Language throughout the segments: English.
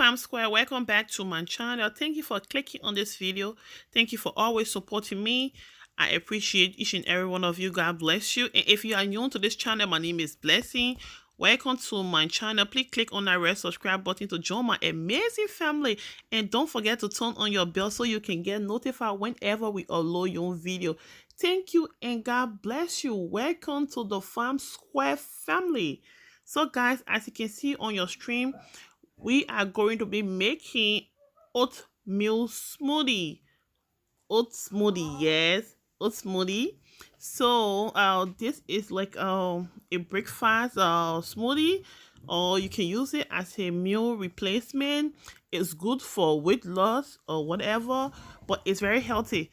fam square, welcome back to my channel. Thank you for clicking on this video. Thank you for always supporting me. I appreciate each and every one of you. God bless you. And if you are new to this channel, my name is Blessing. Welcome to my channel. Please click on that red subscribe button to join my amazing family, and don't forget to turn on your bell so you can get notified whenever we upload your video. Thank you and God bless you. Welcome to the Fam Square family. So guys, as you can see on your stream, we are going to be making oatmeal smoothie. Oat smoothie, yes, oat smoothie. So this is like a breakfast smoothie, or you can use it as a meal replacement. It's good for weight loss or whatever, but it's very healthy.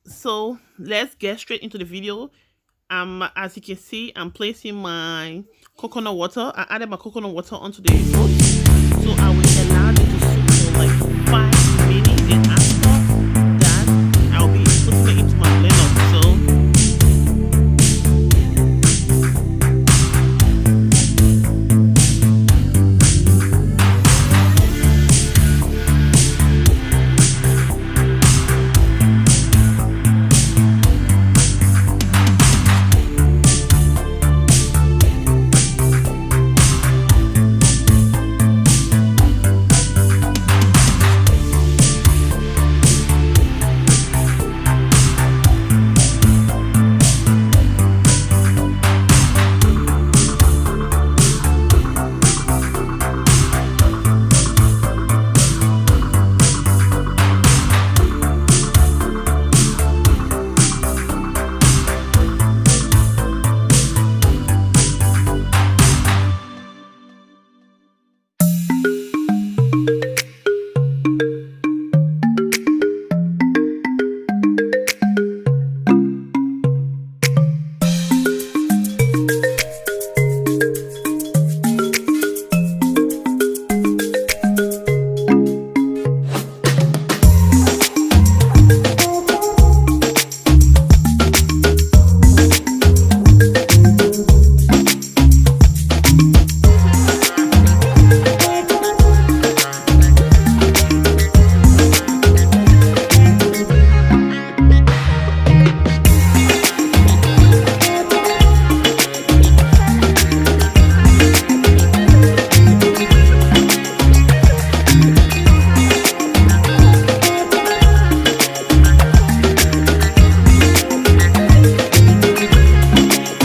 So let's get straight into the video. As you can see, I'm placing my coconut water. I added my coconut water onto the oats, so I will allow it to soak for like 5 minutes, and after